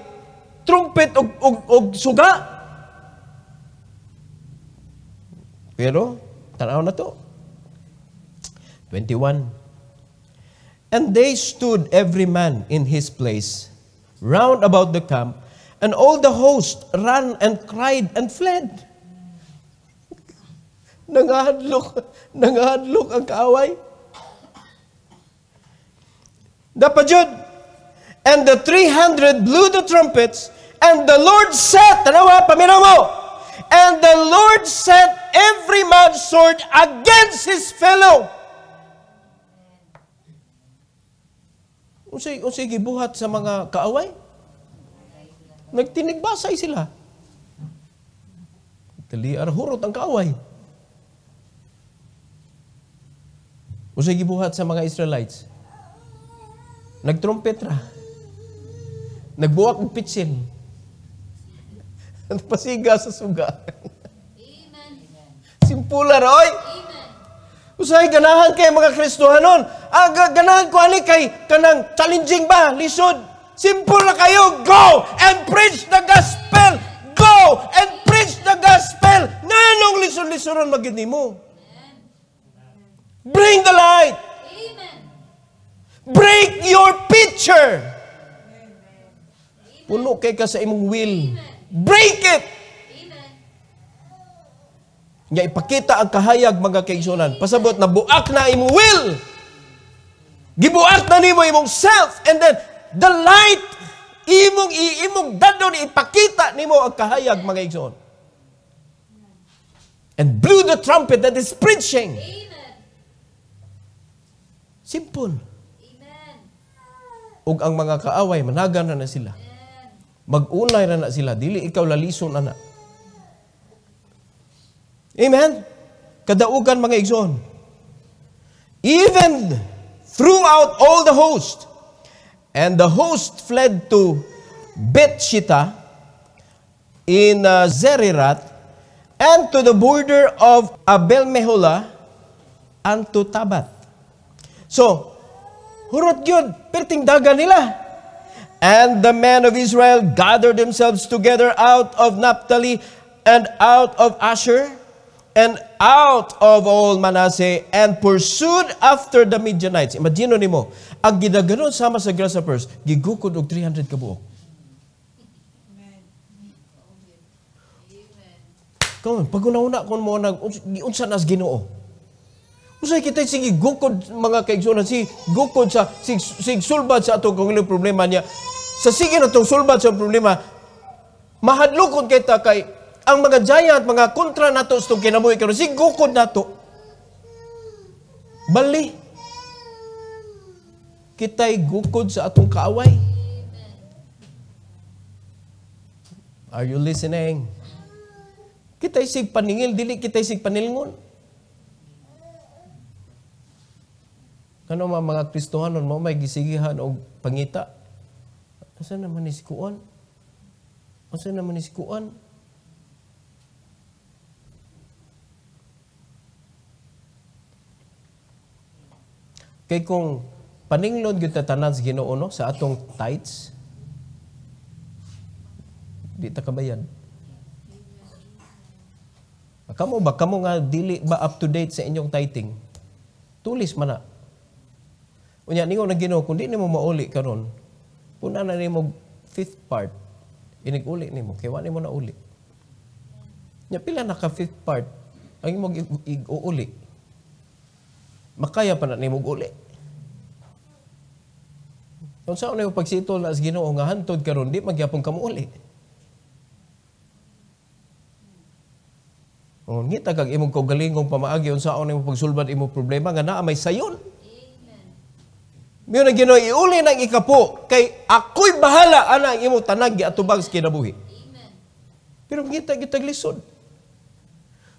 trumpet og suga. Pero, tanaw na to. 21. And they stood every man in his place, round about the camp, and all the host ran and cried and fled. Nangahadlok ang kaaway. Dapat yun. And the 300 blew the trumpets, and the Lord set, tanawa, paminaw mo, and the Lord set every man's sword against his fellow. Unsay gibuhat sa mga kaaway? Nagtinigbasay sila. Taliar hurot ang kaaway. Unsay gibuhat sa mga Israelites? Nagtrumpet ra. Nagbuwak ng pitsin. Pasiga sa suga. Amen. Simpula roy. Usay ganahan kay mga Kristohanon. Ganahan ko ani kay kanang challenging ba? Lisod. Simple na kayo. Go and preach the gospel. Go and preach the gospel. Nanong lisod-lisoron magid nimo. Bring the light. Amen. Break your picture. Puno kay ka sa imong will. Break it. Amen. Nga ipakita ang kahayag mga kaigsunan. Pasabot na buak na imong will. Gibuak na nimo imong self, and then the light imong dadon ipakita nimo ang kahayag mga kaigsunan. And blew the trumpet that is preaching. Amen. Simple. Amen. Ug ang mga kaaway managan na sila. Mag-unay na sila. Dili ikaw lalison na. Amen? Kadaugan mga igsoon. Even throughout all the host, and the host fled to Bethshita in Zerirat, and to the border of Abel-Meholah, and to Tabath. So, hurot yun, perting daga nila. And the men of Israel gathered themselves together out of Naphtali and out of Asher and out of all Manasseh and pursued after the Midianites. Imagino nimo, ang gidaganon sama sa grasshoppers, gigukod og 300 kabuok. Come on, pag-una-una kung mo unsa nas Ginoo. Usay kita sige gukod mga kaigsunan, si gukod sa sig sulbad sa atong kung problema niya. Sa sige na itong sulbad sa problema, mahadlukon kita kay ang mga giant, mga kontra nato sa itong kinabuhi karon, sig gukod nato. Bali. Kita'y gukod sa atong kaaway. Are you listening? Kita'y sig paningil, dili kita'y sig panilngon. Kano mga Kristohanon mo may gisigihan o pangita? Asa naman ni si Kuan? Asa naman ni si Kuan? Kay kung paninglod gyud ta tanan sa Ginoo no sa atong tithes, di ta kabayad. Kamo nga dili ba up to date sa inyong tithing? Tulis man na. Unya ningon na Ginoo kun di nimo mauli karon, puna na nimo fifth part. Inig-uli nimo kay wa nimo na uli. Nya pila na ka fifth part ang imong ig-uli. Makaya pa na nimo uli. Kung saan na yung pagsitol na sa Ginoo nga hantod karon di magyapon ka mo uli. O ngita kag imong kaugalingong pamaagi unsaon nimo pagsulbad imong problema nga naa may sayon. Miyo na Ginoo iuli nang ikapo kay ako'y bahala ana ang imong tanag giatubag sa kinabuhi. Amen. Pero ngita gitag lisod.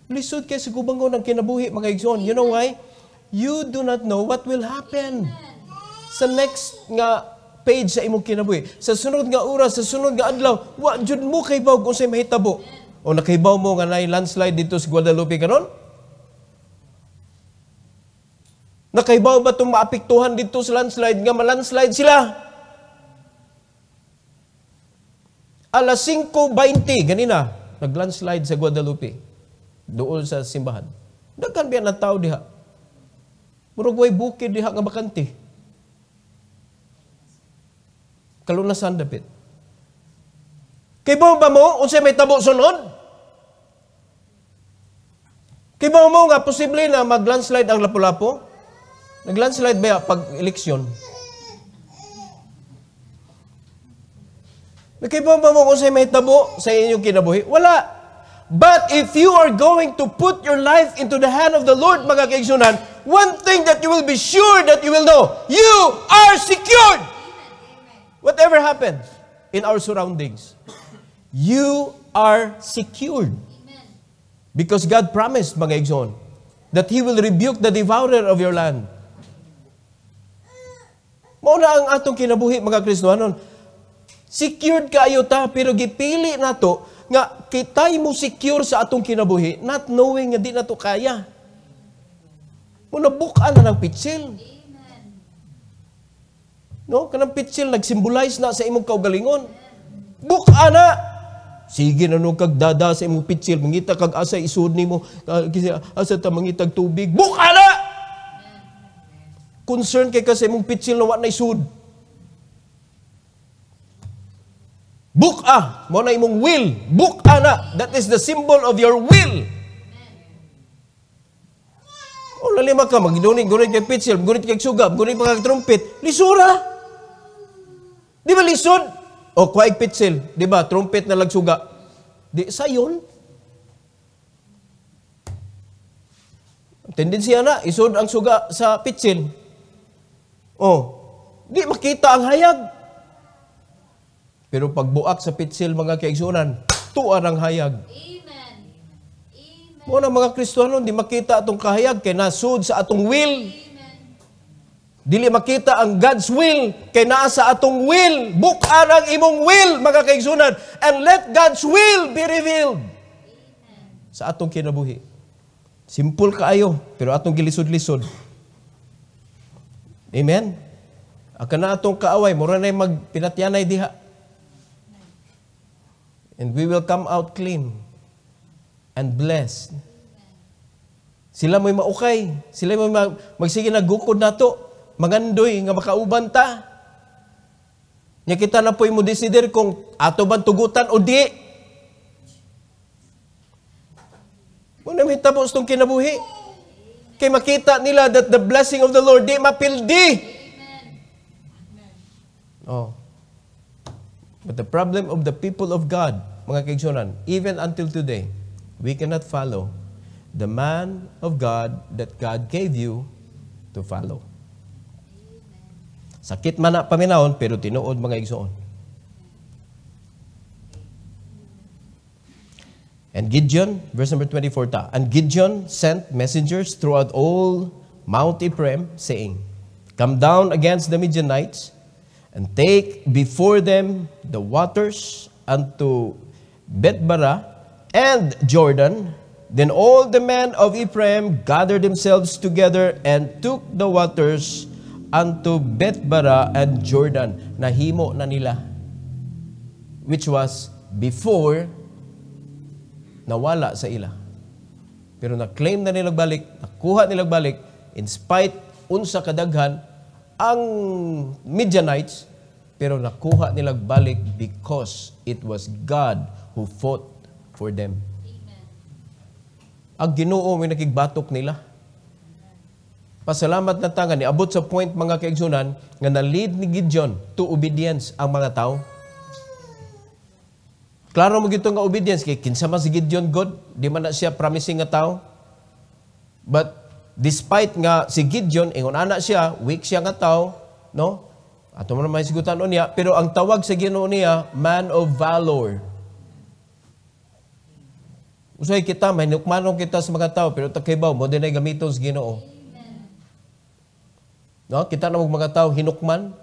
Lisod kay sa gubangon ng kinabuhi mga igsoon. You know why? You do not know what will happen. Sa next nga page sa imong kinabuhi, sa sunod nga oras, sa sunod nga adlaw, wa jud mo kay baw kung say mahitabo. O nakaibaw mo nga nay landslide dito sa Guadalupe karon? Nakaibaw ba itong maapektuhan dito sa landslide nga malandslide sila? Alas 5:20 ganina naglandslide sa Guadalupe doon sa simbahan. Daghan biya na tao diha. Murag way bukid diha nga bakante. Kalunasan dapit. Kay ba mo unsay may tabo sunod? Kaya ba mo nga, posible na mag-landslide ang Lapu-Lapu? Nag-landslide ba pag eleksyon? Kaya ba mo kung sa'yo may tabo sa inyong kinabuhi? Wala. But if you are going to put your life into the hand of the Lord, mga kaigsunan, one thing that you will be sure that you will know, you are secured. Whatever happens in our surroundings, you are secured. Because God promised, mga igsoon, that He will rebuke the devourer of your land. Mauna ang atong kinabuhi, mga Kristohanon. Secured kayo ta, pero gipili na to, nga kitay mo secure sa atong kinabuhi, not knowing nga di na to kaya. Muna bukaan na ng pitsil. No? Kanang pitsil, nag-symbolize na sa imong kaugalingon. Bukaan na! Sige na nung kagdada sa imong pitsil, mangita kag asa isud nimo, asa ta mangitag tubig. Bukaan na! Concern kay ka sa imong pitsil na wa na isud. Buka, mo na imong will. Buka na. That is the symbol of your will. O lalima ka, gunit kay pitsil, gunit kay sugab, gunit kay trumpet. Lisura. Di ba lisod? O kuwaig pitsil, di ba? Trumpet na lagsuga. Di, sayon. Tendensiya na, isod ang suga sa pitsil. O, di makita ang hayag. Pero pagbuak sa pitsil, mga kaigsunan, tuwa ng hayag. Amen. Amen. Muna mga Kristohanon, di makita atong kahayag, kay nasud sa atong will. Amen. Dili makita ang God's will, kay naa sa atong will. Bukaan ang imong will, mga kaigsunan, and let God's will be revealed. Amen. Sa atong kinabuhi. Simple kaayo, pero atong gilisod-lisod. Amen? Aka na atong kaaway, mura na magpinatyanay diha. And we will come out clean and blessed. Sila mo'y maukay. Sila mo'y magsige naggukod na to. Magandoy nga makauban ta. Nya kita na po'y mo desider kung ato bang tugutan o di. Muna may tapos itong kinabuhi. Kay makita nila that the blessing of the Lord di mapildi. Oh. But the problem of the people of God, mga kaigsunan, even until today, we cannot follow the man of God that God gave you to follow. Sakit man na paminahon, pero tinuod mga igsoon. And Gideon, verse number 24 ta, and Gideon sent messengers throughout all Mount Ephraim, saying, come down against the Midianites, and take before them the waters unto Betbara and Jordan. Then all the men of Ephraim gathered themselves together and took the waters unto Betbara and Jordan. Nahimo na nila. Which was before nawala sa ila. Pero na-claim na nilang balik, nakuha nilang balik, in spite unsa kadaghan ang Midianites, pero nakuha nilang balik because it was God who fought for them. Amen. Ang Ginoo may nakigbatok nila. Pasalamat na tanga, niabot sa point mga kaigsunan, nga na-lead ni Gideon to obedience ang mga tao. Klaro mo gito nga obedience, kay kinsa man si Gideon God, di man na siya promising nga tao. But despite nga si Gideon, ingon ana siya, weak siya nga tao, no? Ato man may sigutan niya, pero ang tawag sa Ginoo niya, man of valor. Usay kita, may nukmanong kita sa mga tao, pero takibaw, mo din ay gamiton sa Ginoo. No? Kita na mga tao, hinukman,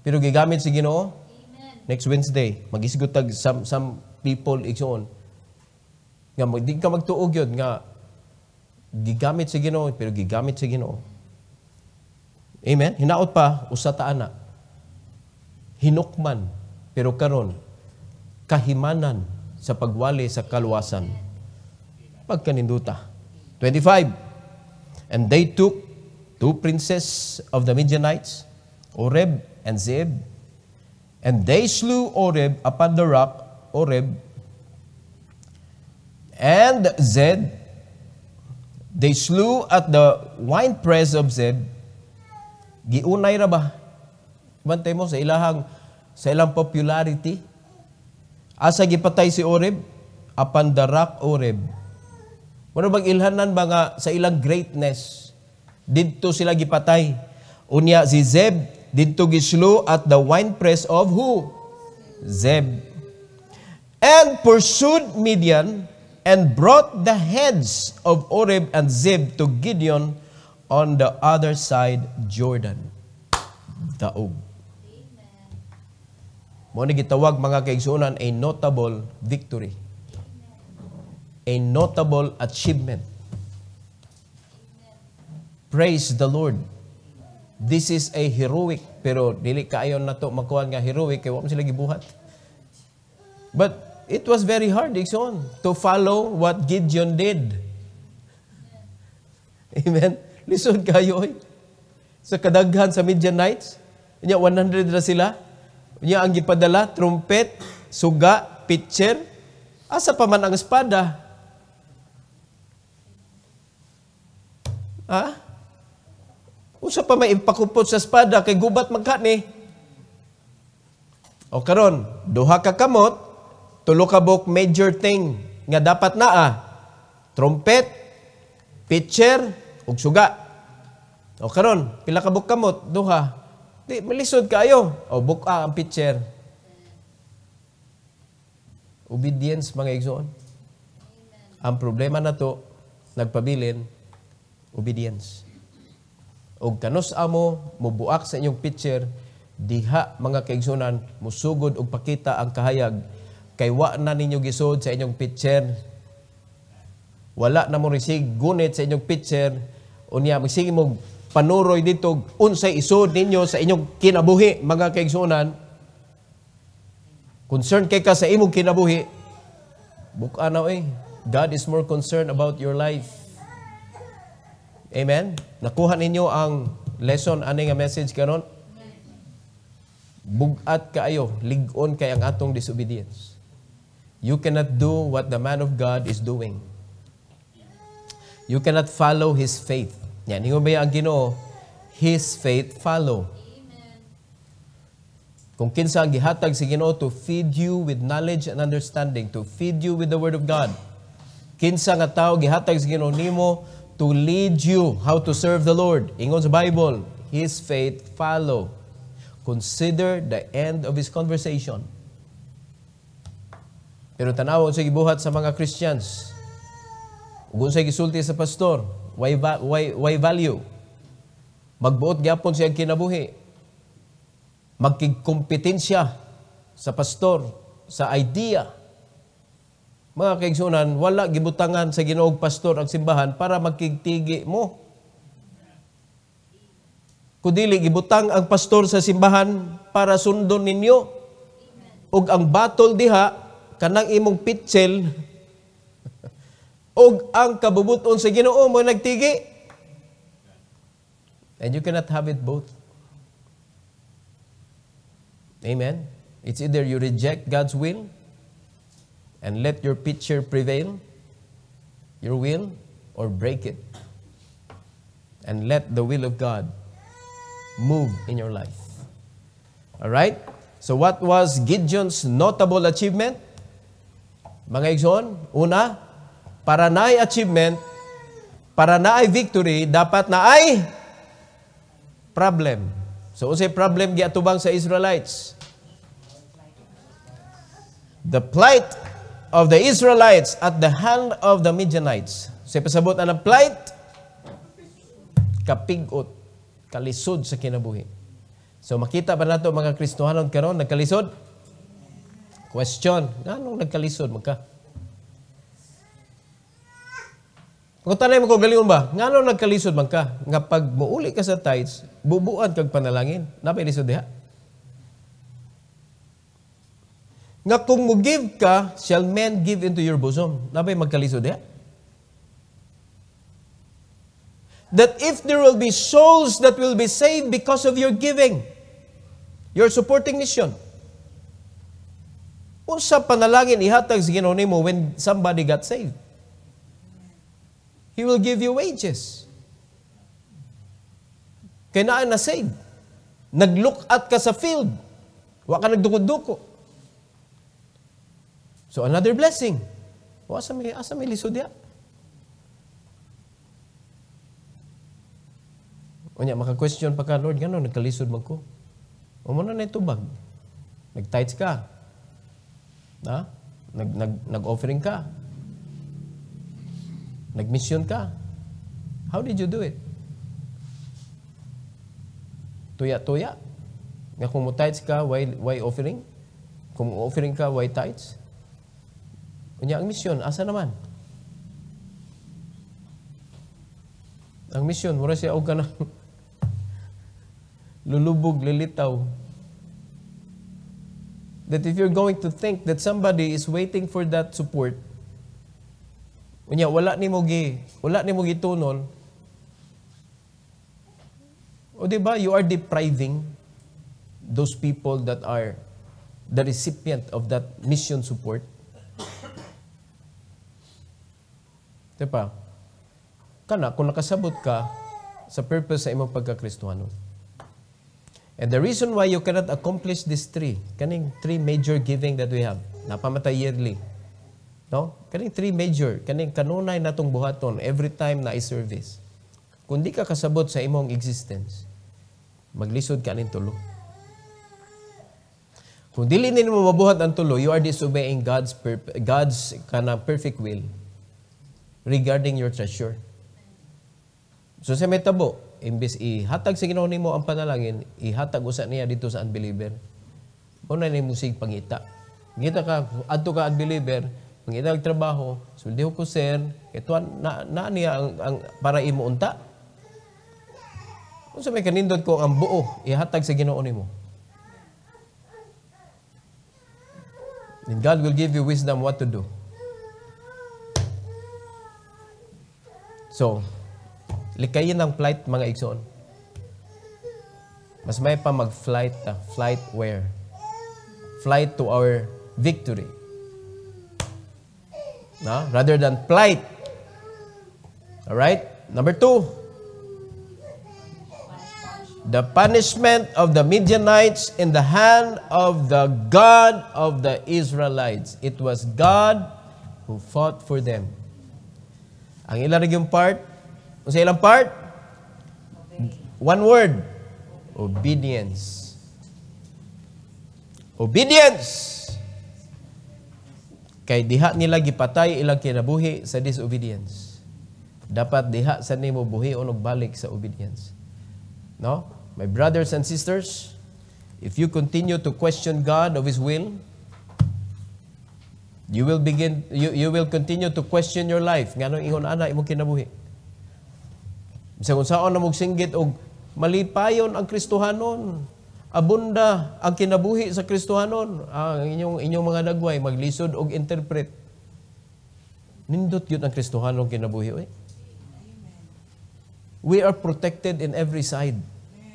pero gigamit sa Ginoo. Next Wednesday, mag-isgot tag some people igsoon. Nga di ka magtuog yun, nga gigamit sa Ginoo, pero gigamit sa Ginoo. Amen? Hinaot pa, usa ta ana. Hinukman, pero karon kahimanan sa pagwali sa kaluwasan. Pagkaninduta. 25. And they took two princes of the Midianites, Oreb and Zeb, and they slew Oreb upon the rock, Oreb, and Zeb They slew at the winepress of Zeb. Giunay ra ba? Bantay mo sa ilang popularity. Asa gipatay si Oreb? Upon the rock Oreb. Wala bang ilhanan ba nga sa ilang greatness? Dito sila gipatay. Unya si Zeb, dito gislo at the winepress of who? Zeb. And pursued Midian and brought the heads of Oreb and Zeb to Gideon on the other side Jordan. Daog. Mo ni gitawag mga kaigsunan a notable victory. A notable achievement. Praise the Lord. This is a heroic, pero dili kaayon na to magkuhan nga heroic kay wa man sila gibuhat. But it was very hard, Ikson, to follow what Gideon did. Amen. Lisod kayo sa kadaghan sa Midianites. Nya 100 ra sila. Nya ang gipadala trumpet, suga, pitcher, asa pa man ang espada. Ha? Usa pa may ipakupot sa espada kay gubat magkani. O karon, duha ka kamot, tulo ka buk major thing nga dapat naa. Trumpet, pitcher, ug suga. O karon, pila ka buk kamot? Duha. Di malisod kayo. O buka ang pitcher. Obedience mga igsoon. Ang problema na to, nagpabilin, obedience. Og kanus amo mubuak sa inyong pitcher, diha mga kaigsunan musugod og pakita ang kahayag kay wa na ninyo gisod sa inyong pitcher. Wala na mo risig gunit sa inyong pitcher, unya magsige mo panuroy dito unsay isod ninyo sa inyong kinabuhi mga kaigsunan. Concern kay ka sa imong kinabuhi, buka na God is more concerned about your life. Amen? Nakuha ninyo ang lesson, ani nga message karon? Bugat kaayo, ligon kay ang atong disobedience. You cannot do what the man of God is doing. You cannot follow his faith. Yan, hingo ba ang Ginoo? His faith follow. Kung kinsa ang gihatag si Ginoo to feed you with knowledge and understanding, to feed you with the Word of God. Kinsa nga tao gihatag si Ginoo nimo to lead you how to serve the Lord. Ingon sa Bible, his faith follow. Consider the end of his conversation. Pero tanawon sa gibuhat sa mga Christians, ug unsay gisulti sa pastor, why value? Magbuot gyapon siya kinabuhi. Magkikompetensya sa pastor, sa idea. Mga kaigsunan, wala gibutangan sa Ginoong pastor ang simbahan para magkigtigi mo. Kudili gibutang ang pastor sa simbahan para sundon ninyo. Ug ang battle diha kanang imong pitchel ug ang kabubuton sa Ginoo mo nagtigi. And you cannot have it both. Amen. It's either you reject God's will and let your pitcher prevail, your will, or break it. And let the will of God move in your life. All right? So what was Gideon's notable achievement? Mga igsoon, una, para na ay achievement, para na ay victory, dapat na ay problem. So unsay problem giatubang sa Israelites? The plight of the Israelites at the hand of the Midianites. Sa pasabot ang plight, kapigot, kalisod sa kinabuhi. So makita ba nato mga Kristohanon karon nagkalisod? Question, anong nagkalisod magka? Kung tanay mo ko galingon ba, anong nagkalisod magka? Nga pag muuli ka sa tithes, bubuan kag panalangin, napay lisod diha. Nga kung mo-give ka, shall men give into your bosom. Napay magkalisod diha. That if there will be souls that will be saved because of your giving, your supporting mission. Unsa panalangin ihatag sa Ginoo nimo when somebody got saved? He will give you wages. Kaya na save. Nag-look at ka sa field. Wa ka nagdukod-duko. So another blessing. Asa may lisod ya? Unya, maka-question pa ka, Lord, gano'n, nagkalisod man ko. O mo na itubag. Nag-tithes ka. Ha? Nag-offering ka. Nag-mission ka. How did you do it? Tuya-tuya. Nga kung mo tithes ka, why offering? Kung offering ka, why tithes? Unya, ang mission, asa naman? Ang mission, mura siya o ka na lulubog, lilitaw. That if you're going to think that somebody is waiting for that support, unya, wala ni mo gitunol, o diba, you are depriving those people that are the recipient of that mission support. Diba? Kana, kung nakasabot ka sa purpose sa imong pagkakristohano. And the reason why you cannot accomplish these kaning three major giving that we have, napamatay yearly. No? Kaning three major, kaning kanunay natong buhaton every time na i-service. Kung di ka kasabot sa imong existence, maglisod ka ning tulo. Kung dili nimo mabuhat ang tulo, you are disobeying God's kana perfect will regarding your treasure. So sa may tabo, imbes ihatag sa Ginoo nimo ang panalangin, ihatag usa niya dito sa unbeliever. Una ni musig pangita. Ngita ka adto ka unbeliever, mangita og trabaho, suldiho ko sir, ito na niya ang para imo unta. Unsa may kanindot ko ang buo ihatag sa Ginoo nimo. And God will give you wisdom what to do. So, likayin ang flight, mga igsoon. Mas may pa mag-flight. Flight where? Flight to our victory. No? Rather than flight. Alright? Number 2. The punishment of the Midianites in the hand of the God of the Israelites. It was God who fought for them. Ang ilang yung part, sa ilang part? One word. Obedience. Obedience. Kay diha nila gipatay ilang kinabuhi sa disobedience. Dapat diha sa nimo buhi o balik sa obedience. No? My brothers and sisters, if you continue to question God of His will, you will continue to question your life. Ngano ingon ana imong kinabuhi? Bisag unsaon na mugsinggit og malipayon ang Kristohanon. Abunda ang kinabuhi sa Kristohanon. Ang inyong mga dagway maglisod og interpret. Nindot yun ang Kristohanon kinabuhi. Oy. We are protected in every side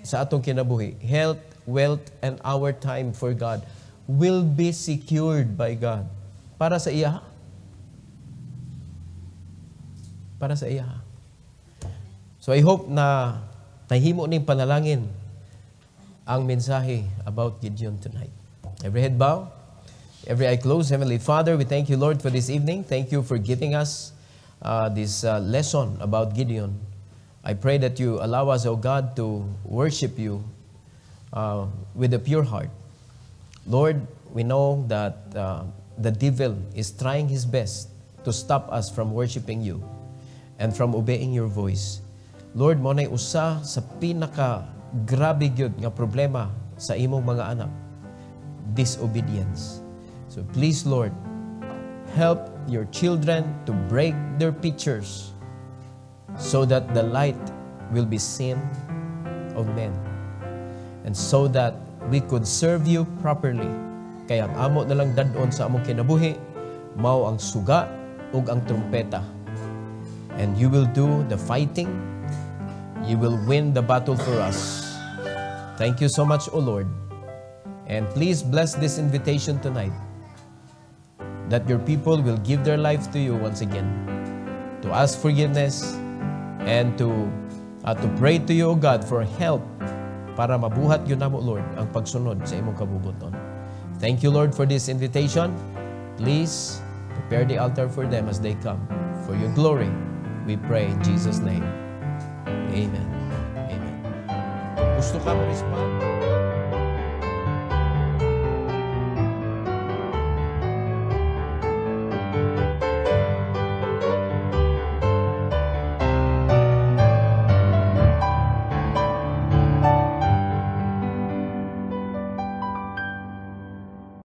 sa atong kinabuhi. Health, wealth, and our time for God will be secured by God. Para sa iya. Para sa iya. So I hope na nahimo ning panalangin ang mensahe about Gideon tonight. Every head bow, every eye closed. Heavenly Father, we thank you, Lord, for this evening. Thank you for giving us this lesson about Gideon. I pray that you allow us, O God, to worship you with a pure heart. Lord, we know that the devil is trying his best to stop us from worshiping you and from obeying your voice. Lord, mo na'y usa sa pinaka-grabe gyud nga problema sa imong mga anak, disobedience. So please, Lord, help your children to break their pictures so that the light will be seen of men and so that we could serve you properly. Kaya ang amo na lang dadon sa among kinabuhi, mao ang suga ug ang trumpeta. And you will do the fighting. You will win the battle for us. Thank you so much, O Lord. And please bless this invitation tonight, that your people will give their life to you once again, to ask forgiveness, and to pray to you, O God, for help para mabuhat yun na mo, Lord, ang pagsunod sa imong kabubuton. Thank you, Lord, for this invitation. Please prepare the altar for them as they come. For your glory, we pray in Jesus' name. Amen. Amen. Gusto ka mo respond?